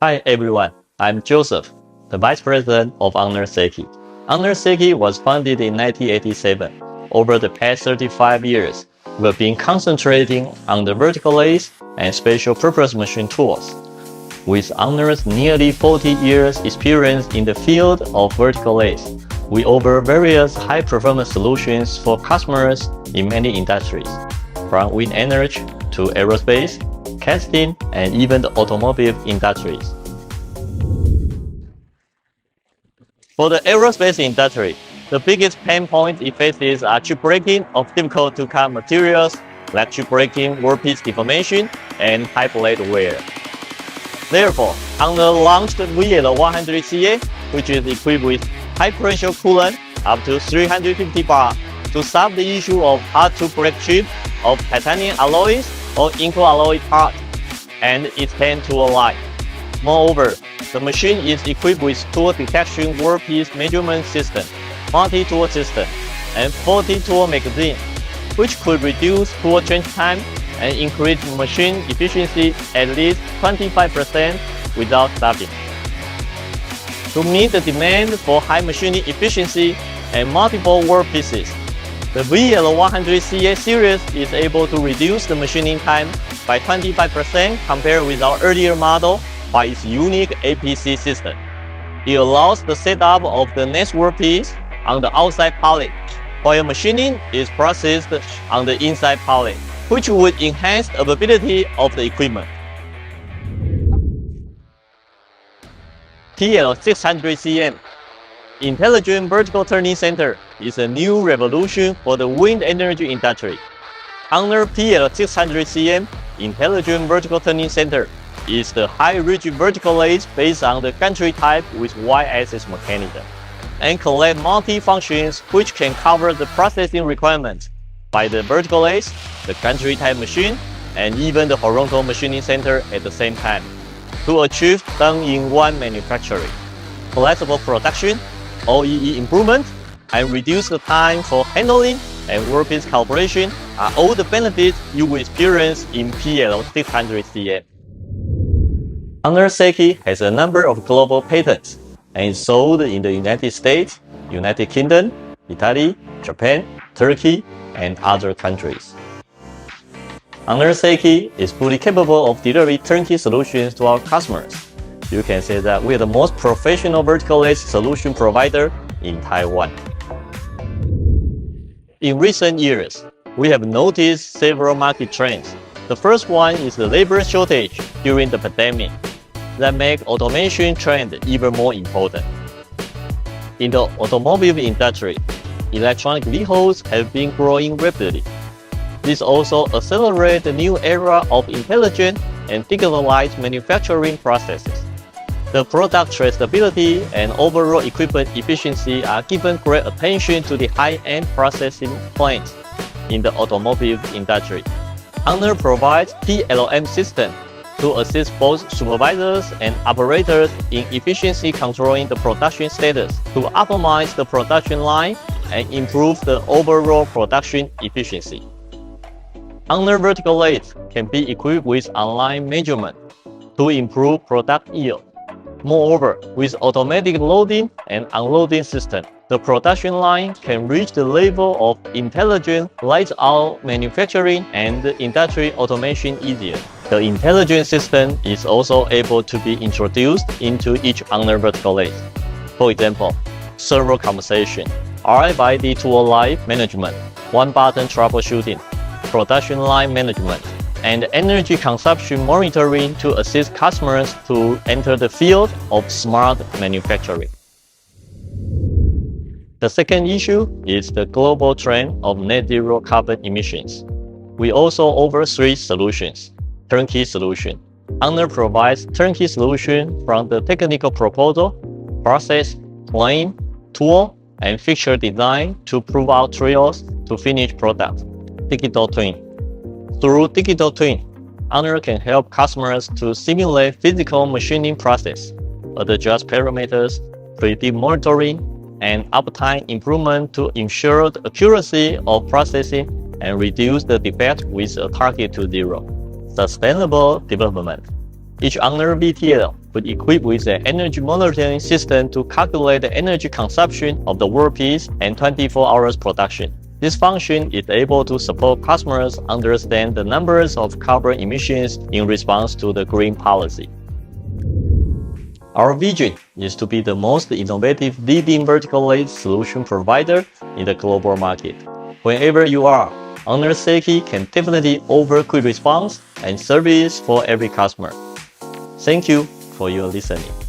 Hi everyone, I'm Joseph, the Vice President of Honor Seiki. Honor Seiki was founded in 1987. Over the past 35 years, we've been concentrating on the vertical lathe and special purpose machine tools. With Honor's nearly 40 years experience in the field of vertical lathe, we offer various high-performance solutions for customers in many industries, from wind energy to aerospace, casting, and even the automotive industries. For the aerospace industry, the biggest pain point it faces are chip breaking of difficult-to-cut materials like chip breaking, workpiece deformation, and high blade wear. Therefore, Honor launched VL100CA, which is equipped with high-pressure coolant up to 350 bar to solve the issue of hard-to-break chip of titanium alloys or nickel alloy parts, and it can tool life. Moreover, the machine is equipped with tool detection workpiece measurement system, multi-tool system, and 40-tool magazine, which could reduce tool change time and increase machine efficiency at least 25% without stopping. To meet the demand for high machining efficiency and multiple workpieces, the VL100CA series is able to reduce the machining time by 25% compared with our earlier model by its unique APC system. It allows the setup of the next workpiece on the outside pallet, while machining is processed on the inside pallet, which would enhance the availability of the equipment. TL600CM Intelligent Vertical Turning Center is a new revolution for the wind energy industry. Honor TL600CM Intelligent Vertical Turning Center is the high-rigid vertical lathe based on the gantry type with Y-axis mechanism, and collect multi-functions which can cover the processing requirements by the vertical lathe, the gantry type machine, and even the horizontal machining center at the same time, to achieve done-in-one manufacturing, flexible production, OEE improvement, and reduce the time for handling and workpiece calibration are all the benefits you will experience in PL600CM. Honor Seiki has a number of global patents and is sold in the United States, United Kingdom, Italy, Japan, Turkey, and other countries. Honor Seiki is fully capable of delivering turnkey solutions to our customers. You can say that we are the most professional vertical lathe solution provider in Taiwan. In recent years, we have noticed several market trends. The first one is the labor shortage during the pandemic that make automation trend even more important. In the automobile industry, electronic vehicles have been growing rapidly. This also accelerates the new era of intelligent and digitalized manufacturing processes. The product traceability and overall equipment efficiency are given great attention to the high-end processing plants in the automobile industry. Honor provides PLM system to assist both supervisors and operators in efficiency controlling the production status to optimize the production line and improve the overall production efficiency. Honor vertical lathe can be equipped with online measurement to improve product yield. Moreover, with automatic loading and unloading system, the production line can reach the level of intelligent lights-out manufacturing and industry automation easier. The intelligent system is also able to be introduced into each Honor vertical lathe. For example, servo compensation, RFID tool life management, one-button troubleshooting, production line management, and energy consumption monitoring to assist customers to enter the field of smart manufacturing. The second issue is the global trend of net zero carbon emissions. We also offer three solutions. Turnkey solution. Honor provides turnkey solution from the technical proposal, process, claim, tool, and fixture design to prove out trials to finished product. Digital twin. Through digital twin, Honor can help customers to simulate physical machining process, adjust parameters, predict monitoring, and uptime improvement to ensure the accuracy of processing and reduce the defect with a target to zero. Sustainable development. Each Honor VTL but equipped with an energy monitoring system to calculate the energy consumption of the workpiece and 24 hours production. This function is able to support customers understand the numbers of carbon emissions in response to the green policy. Our vision is to be the most innovative leading vertical lathe solution provider in the global market. Wherever you are, Honor Seiki can definitely offer quick response and service for every customer. Thank you for your listening.